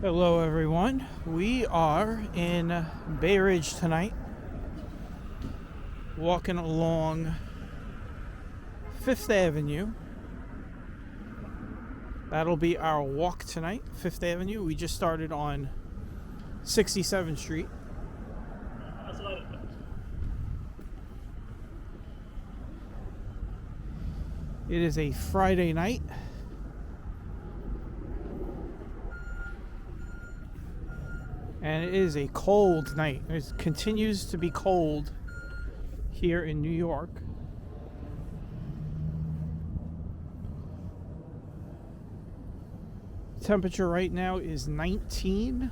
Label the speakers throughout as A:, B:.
A: Hello everyone, we are in Bay Ridge tonight, walking along 5th Avenue. That'll be our walk tonight, 5th Avenue. We just started on 67th Street. It is a Friday night. And it is a cold night. It continues to be cold here in New York. Temperature right now is 19.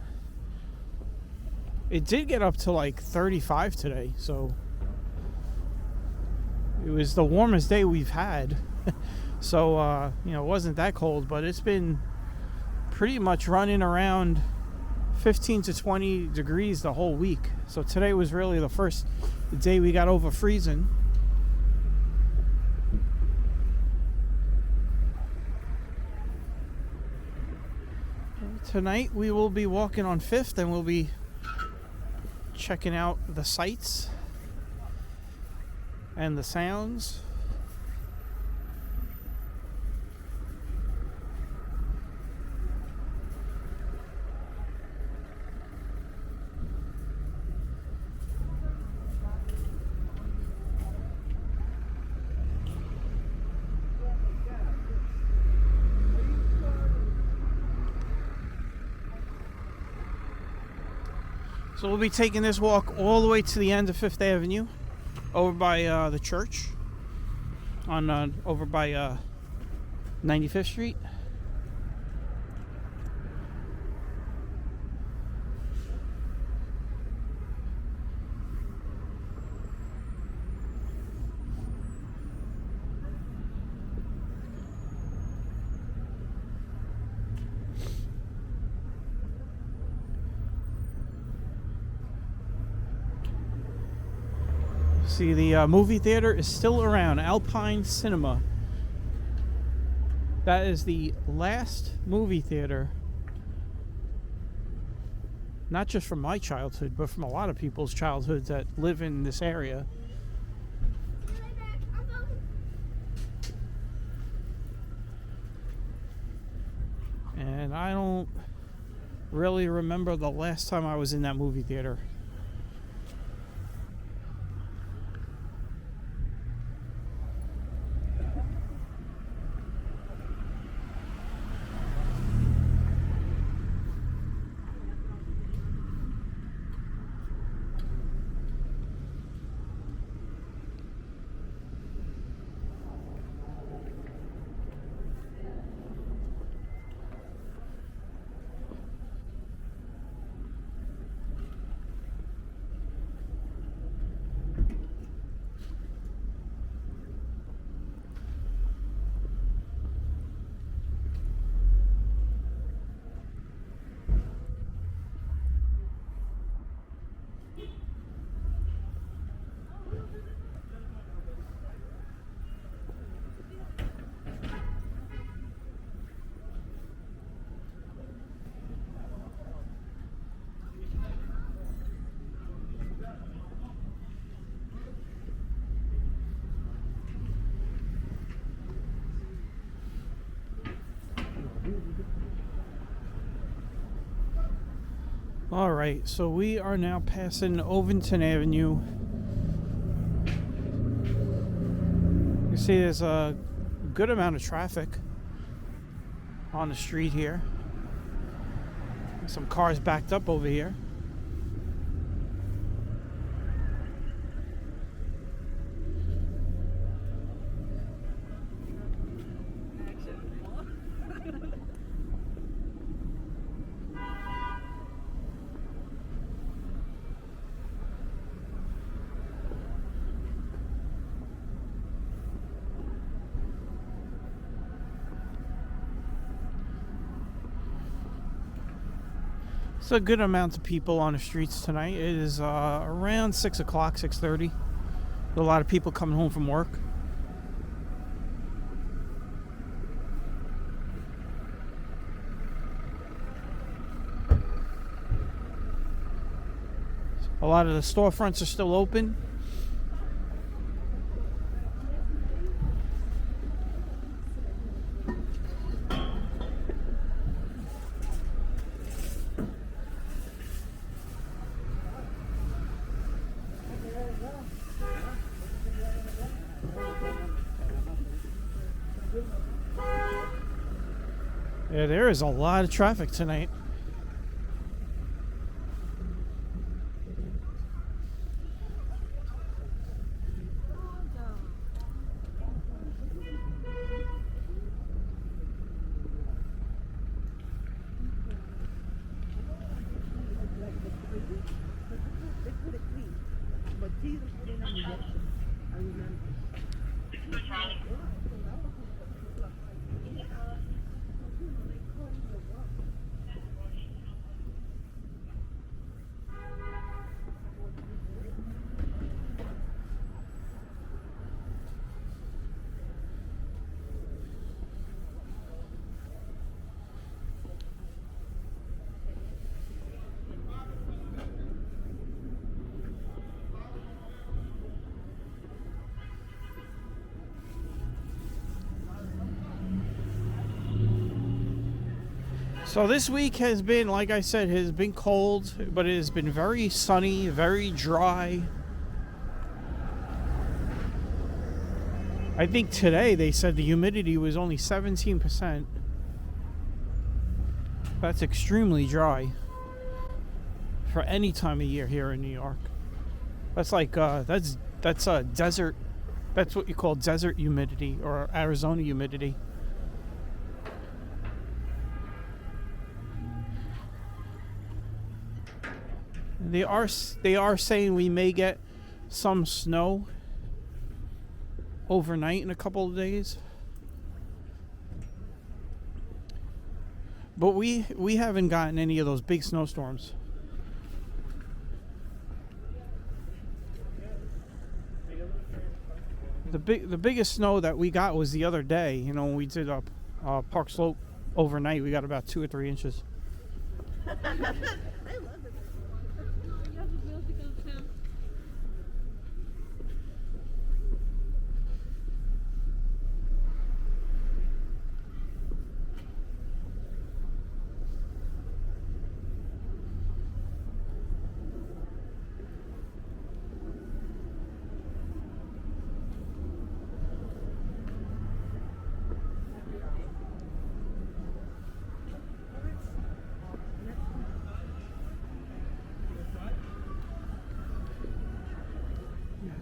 A: It did get up to like 35 today, so it was the warmest day we've had. So, it wasn't that cold, but it's been pretty much running around 15 to 20 degrees the whole week. So today was really the first day we got over freezing. Tonight we will be walking on 5th and we'll be checking out the sights and the sounds. So we'll be taking this walk all the way to the end of 5th Avenue, over by the church, over by 95th Street. See, the movie theater is still around, Alpine Cinema. That is the last movie theater, not just from my childhood, but from a lot of people's childhoods that live in this area. And I don't really remember the last time I was in that movie theater. All right, so we are now passing Ovington Avenue. You see there's a good amount of traffic on the street here. Some cars backed up over here. It's a good amount of people on the streets tonight. It is around 6 o'clock, 6:30. A lot of people coming home from work. A lot of the storefronts are still open. Yeah, there is a lot of traffic tonight. So this week has been, like I said, has been cold, but it has been very sunny, very dry. I think today they said the humidity was only 17%. That's extremely dry for any time of year here in New York. That's like that's a desert. That's what you call desert humidity or Arizona humidity. They are saying we may get some snow overnight in a couple of days. But we haven't gotten any of those big snowstorms. The biggest snow that we got was the other day. You know, when we did Park Slope overnight, we got about 2 or 3 inches.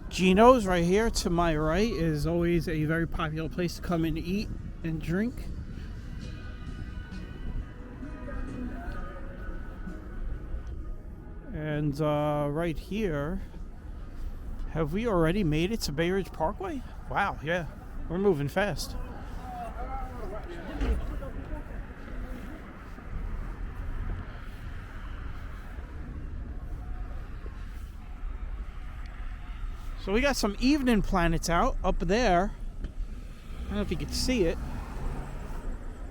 A: Gino's right here to my right is always a very popular place to come and eat and drink. And right here, have we already made it to Bay Ridge Parkway? Wow, yeah, we're moving fast. So we got some evening planets out up there. I don't know if you can see it.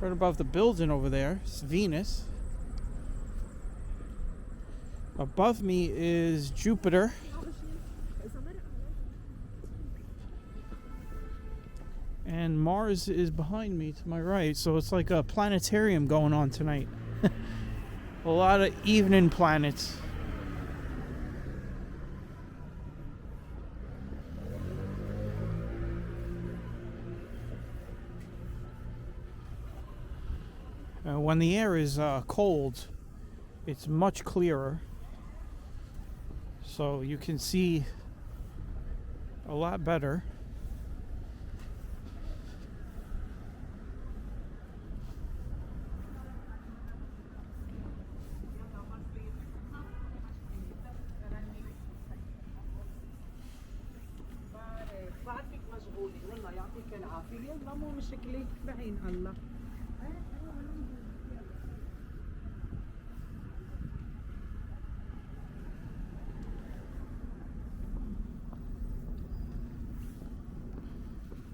A: Right above the building over there, it's Venus. Above me is Jupiter. And Mars is behind me to my right. So it's like a planetarium going on tonight. A lot of evening planets. When the air is cold, it's much clearer. So you can see a lot better.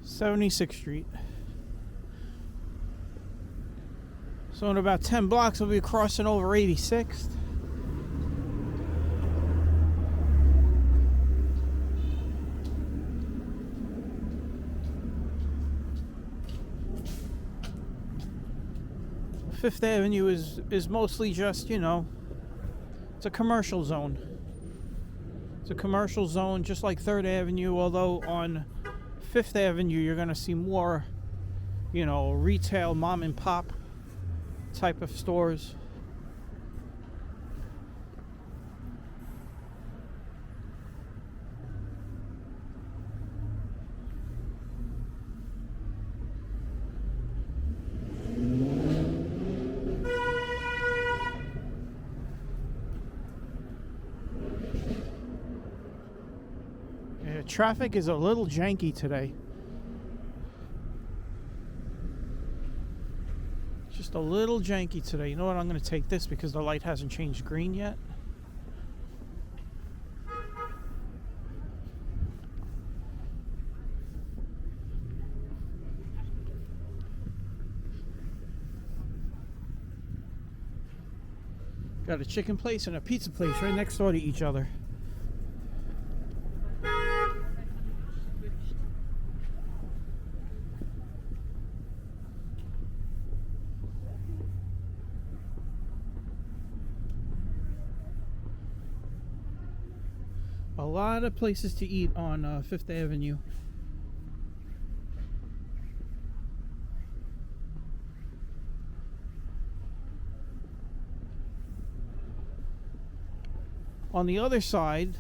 A: (76th Street). So in about 10 blocks we'll be crossing over 86th. Fifth Avenue is mostly just, it's a commercial zone. It's a commercial zone just like 3rd Avenue, although on 5th Avenue you're going to see more, retail mom and pop type of stores. Traffic is a little janky today. Just a little janky today. You know what? I'm going to take this because the light hasn't changed green yet. Got a chicken place and a pizza place right next door to each other. A lot of places to eat on 5th Avenue. On the other side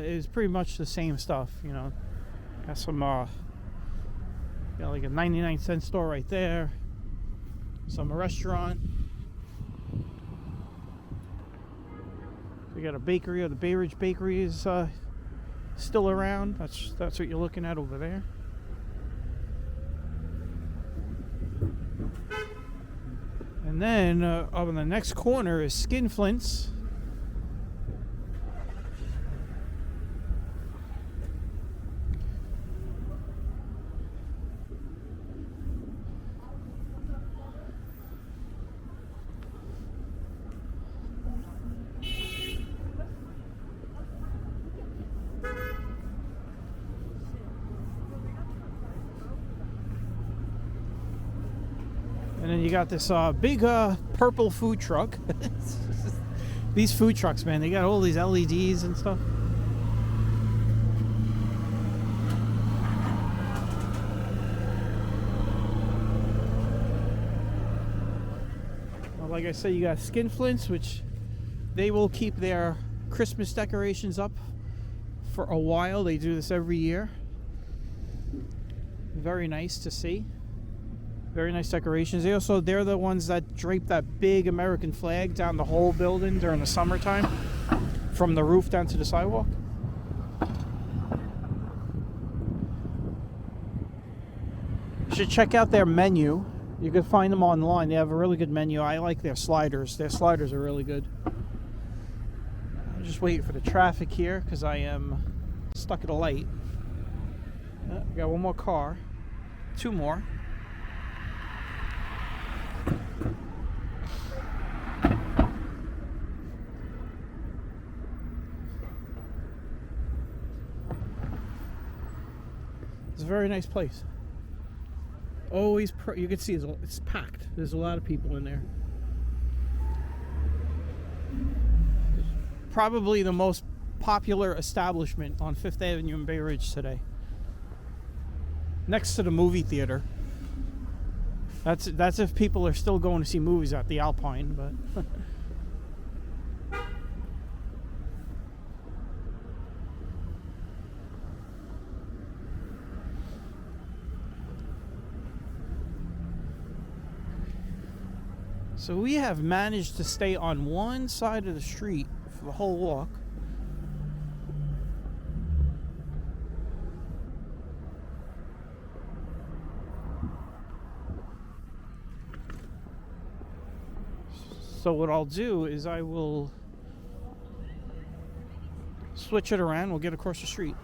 A: is pretty much the same stuff, Got some, got like a 99-cent store right there. Some restaurant. We got a bakery, or the Bay Ridge Bakery is still around. That's what you're looking at over there. And then on the next corner is Skinflint's. And then you got this big purple food truck. These food trucks, man, they got all these LEDs and stuff. Well, like I said, you got Skinflint's, which they will keep their Christmas decorations up for a while. They do this every year. Very nice to see. Very nice decorations. They're the ones that drape that big American flag down the whole building during the summertime, from the roof down to the sidewalk. You should check out their menu. You can find them online. They have a really good menu. I like their sliders. Their sliders are really good. I'm just waiting for the traffic here because I am stuck at a light. Got one more car. Two more. It's a very nice place. Always, you can see it's packed. There's a lot of people in there. Probably the most popular establishment on 5th Avenue in Bay Ridge today. Next to the movie theater. That's if people are still going to see movies at the Alpine, but so we have managed to stay on one side of the street for the whole walk. So what I'll do is I will switch it around. We'll get across the street.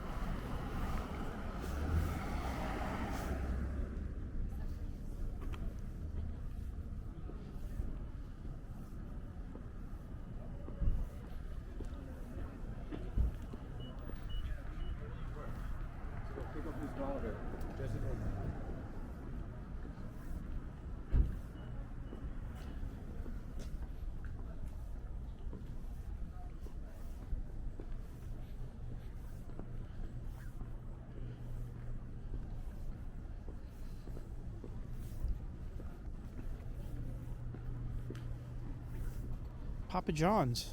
A: Papa John's.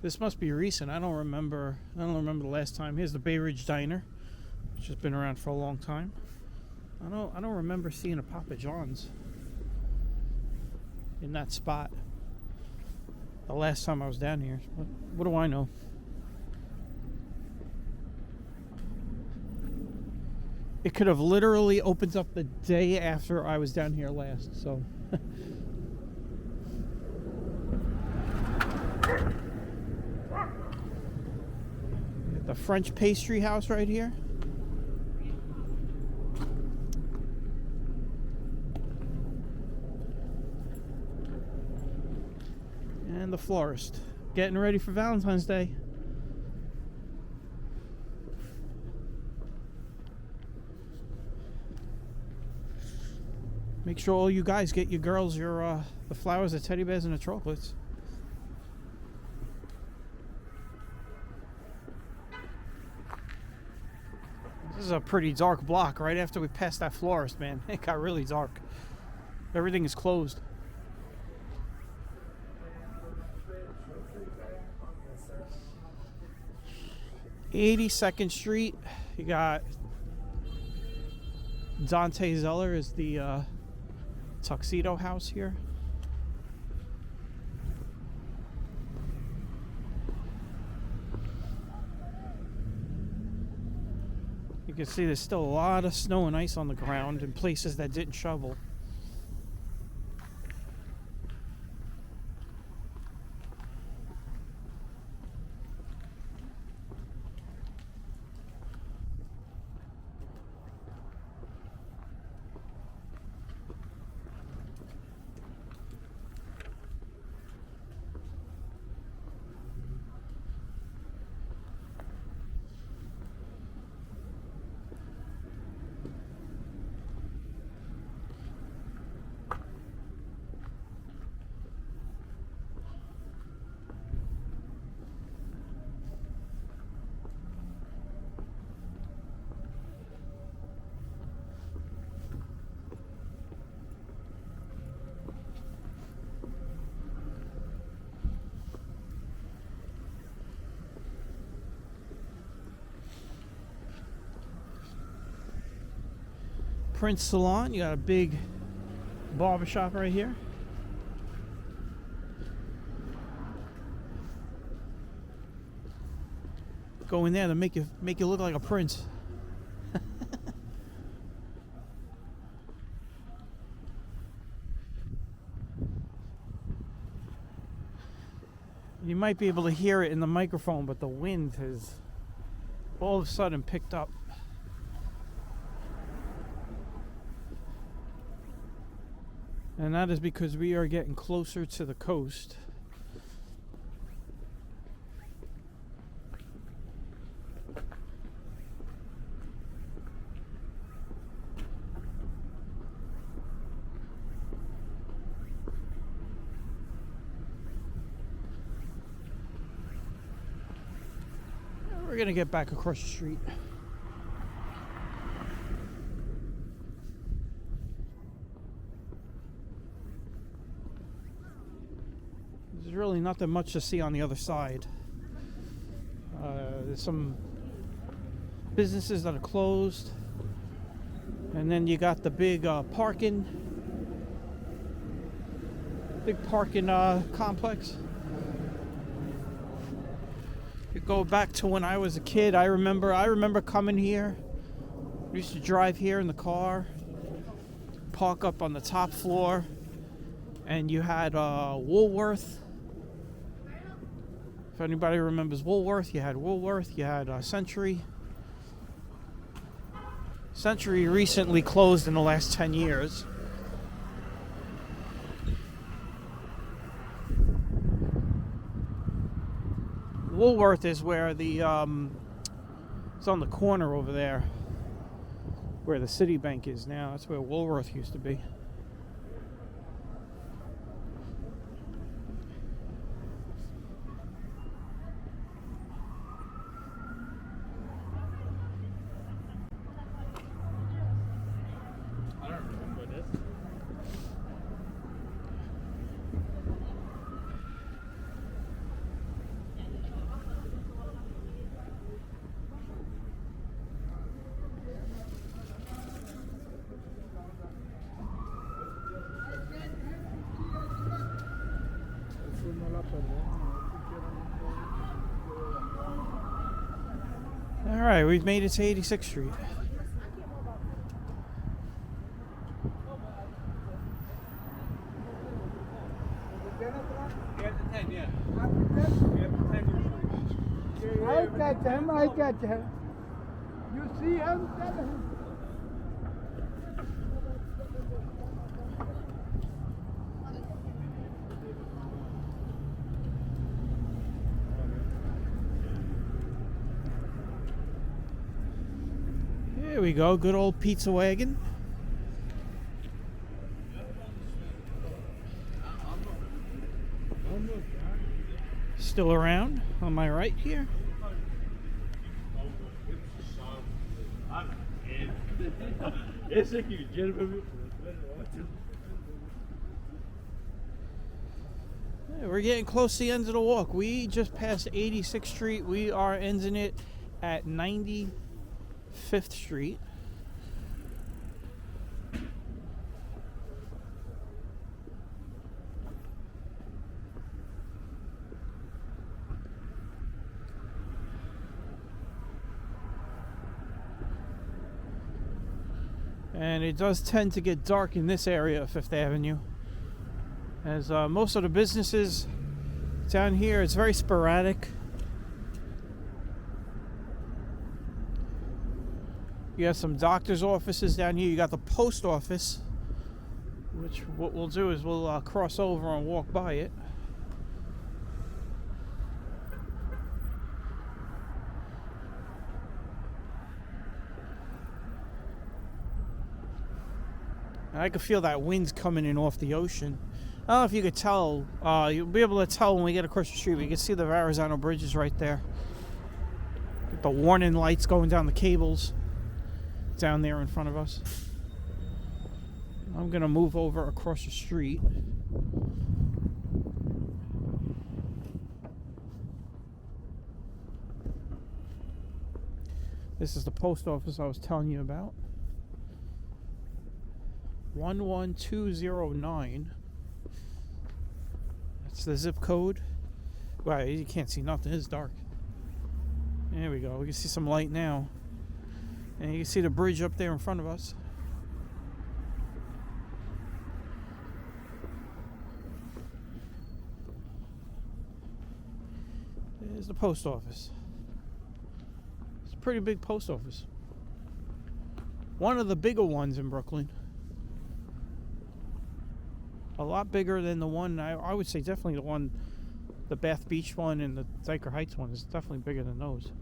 A: This must be recent. I don't remember the last time. Here's the Bay Ridge Diner, which has been around for a long time. I don't remember seeing a Papa John's in that spot the last time I was down here. What do I know? It could have literally opened up the day after I was down here last, so. The French pastry house right here. And the florist. Getting ready for Valentine's Day. Make sure all you guys get your girls the flowers, the teddy bears, and the chocolates. This is a pretty dark block. Right after we passed that florist, man, it got really dark. Everything is closed. 82nd Street. You got Dante Zeller is the tuxedo house here. You can see there's still a lot of snow and ice on the ground in places that didn't shovel. Prince Salon, you got a big barbershop right here. Go in there to make you look like a prince. You might be able to hear it in the microphone, but the wind has all of a sudden picked up. And that is because we are getting closer to the coast. We're gonna get back across the street. There's really nothing much to see on the other side. There's some businesses that are closed, and then you got the big parking complex. You go back to when I was a kid. I remember coming here. We used to drive here in the car, park up on the top floor, and you had Woolworth. If anybody remembers Woolworth, you had Woolworth, you had Century. Century recently closed in the last 10 years. Woolworth is where it's on the corner over there, where the Citibank is now. That's where Woolworth used to be. All right, we've made it to 86th Street.
B: I catch him, I catch him. You see him, tell him.
A: Here we go, good old pizza wagon. Still around on my right here. Yeah, we're getting close to the end of the walk. We just passed 86th Street. We are ending it at 95th Street. And it does tend to get dark in this area of Fifth Avenue, as most of the businesses down here, it's very sporadic. You have some doctor's offices down here. You got the post office, which what we'll do is we'll cross over and walk by it. And I could feel that wind's coming in off the ocean. I don't know if you could tell. You'll be able to tell when we get across the street. But you can see the Verrazano bridges right there. Get the warning lights going down the cables down there in front of us. I'm gonna move over across the street. This is the post office I was telling you about. 11209. That's the zip code. Wow, you can't see nothing. It's dark. There we go. We can see some light now. And you can see the bridge up there in front of us. There's the post office. It's a pretty big post office. One of the bigger ones in Brooklyn. A lot bigger than the one, I would say definitely the one, the Bath Beach one and the Dyker Heights one is definitely bigger than those.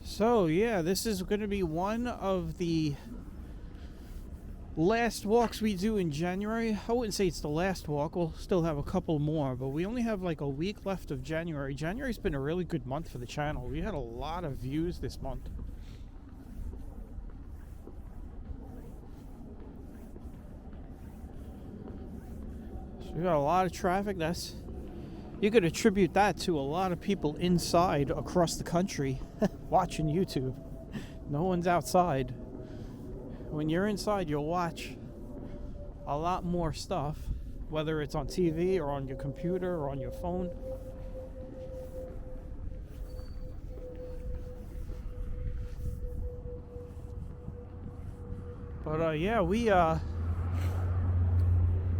A: So yeah, this is going to be one of the last walks we do in January. I wouldn't say it's the last walk. We'll still have a couple more, but we only have like a week left of January. January's been a really good month for the channel. We had a lot of views this month. So we got a lot of traffic. You could attribute that to a lot of people inside across the country watching YouTube. No one's outside. When you're inside, you'll watch a lot more stuff. whether it's on TV or on your computer or on your phone. But yeah, we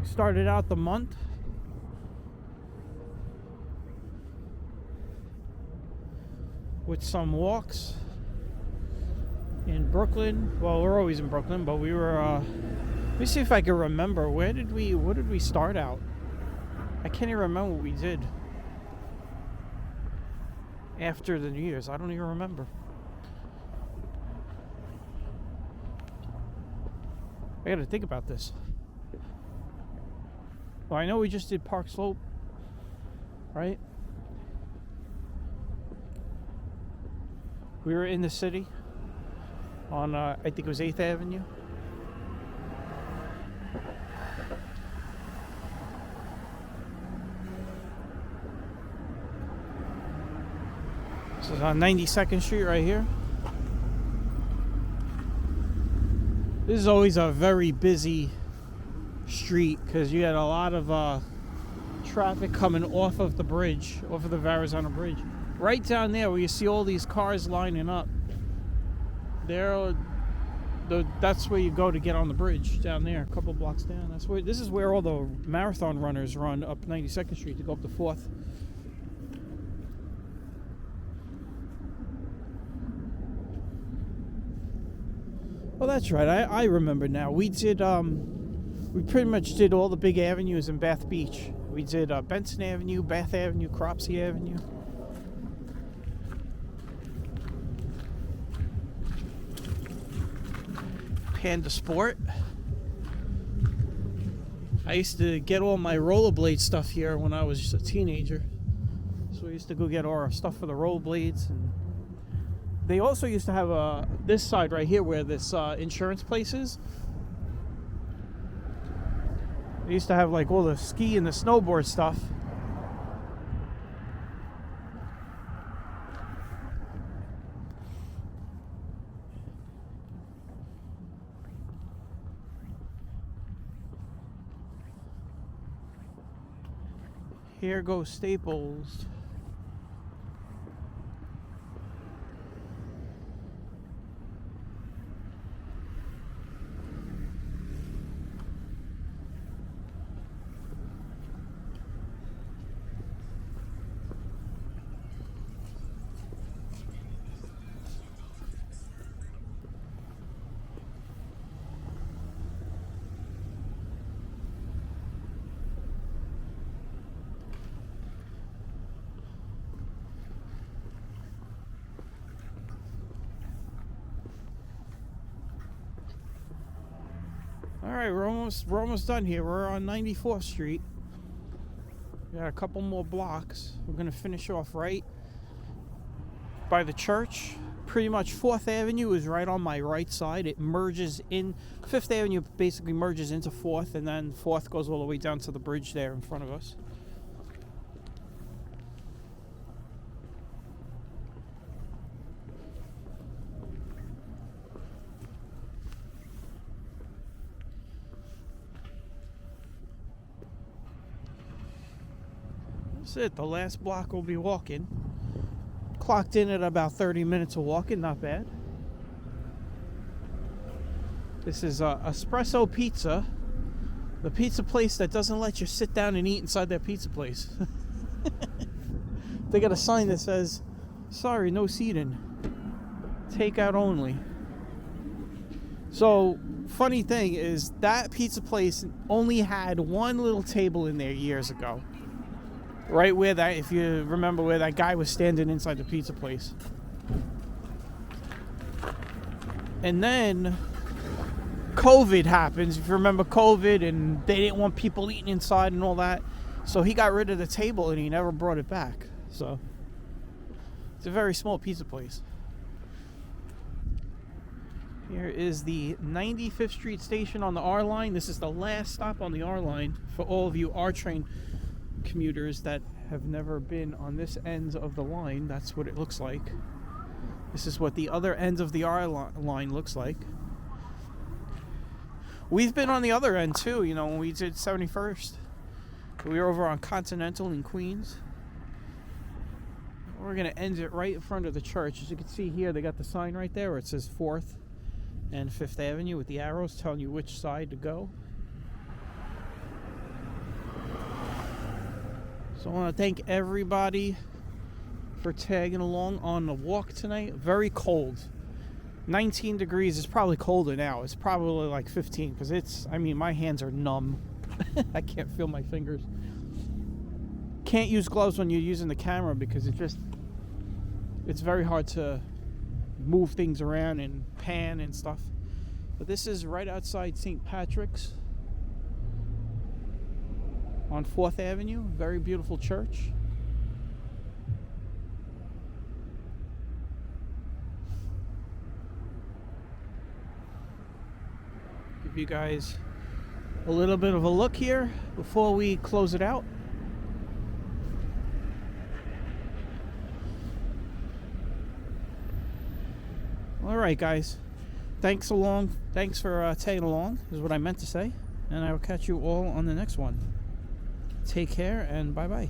A: started out the month with some walks in Brooklyn. Well, we're always in Brooklyn, but we were let me see if I can remember. What did we start out? I can't even remember what we did after the New Year's. I don't even remember. I gotta think about this. Well, I know we just did Park Slope, right? We were in the city on, I think it was 8th Avenue. This is on 92nd Street right here. This is always a very busy street because you got a lot of traffic coming off of the bridge, off of the Verrazano Bridge. Right down there where you see all these cars lining up, that's where you go to get on the bridge, down there, a couple blocks down. This is where all the marathon runners run, up 92nd Street to go up to 4th. Oh, that's right. I remember now. We did, we pretty much did all the big avenues in Bath Beach. We did Benson Avenue, Bath Avenue, Cropsey Avenue. Panda Sport. I used to get all my rollerblade stuff here when I was just a teenager. So we used to go get all our stuff for the rollerblades. And they also used to have this side right here where this insurance place is. They used to have like all the ski and the snowboard stuff. Here goes Staples. Alright, we're almost done here. We're on 94th Street. We got a couple more blocks. We're gonna finish off right by the church. Pretty much 4th Avenue is right on my right side. It merges in. 5th Avenue basically merges into 4th, and then 4th goes all the way down to the bridge there in front of us. That's it. The last block we'll be walking. Clocked in at about 30 minutes of walking. Not bad. This is Espresso Pizza. The pizza place that doesn't let you sit down and eat inside their pizza place. They got a sign that says, "Sorry, no seating. Takeout only." So, funny thing is, that pizza place only had one little table in there years ago. Right where that, if you remember where that guy was standing inside the pizza place. And then COVID happens. If you remember COVID, and they didn't want people eating inside and all that. So he got rid of the table and he never brought it back. So it's a very small pizza place. Here is the 95th Street station on the R line. This is the last stop on the R line for all of you R train commuters that have never been on this end of the line. That's what it looks like. This is what the other end of the R line looks like. We've been on the other end too, you know, when we did 71st. So we're over on Continental in Queens. We're going to end it right in front of the church. As you can see here, they got the sign right there where it says 4th and 5th Avenue with the arrows telling you which side to go. So I want to thank everybody for tagging along on the walk tonight. Very cold. 19 degrees is probably colder now. It's probably like 15 because it's, I mean, my hands are numb. I can't feel my fingers. Can't use gloves when you're using the camera because it's very hard to move things around and pan and stuff. But this is right outside St. Patrick's on 4th Avenue. Very beautiful church. Give you guys a little bit of a look here before we close it out. All right, guys. Thanks for tagging along, is what I meant to say. And I will catch you all on the next one. Take care and bye-bye.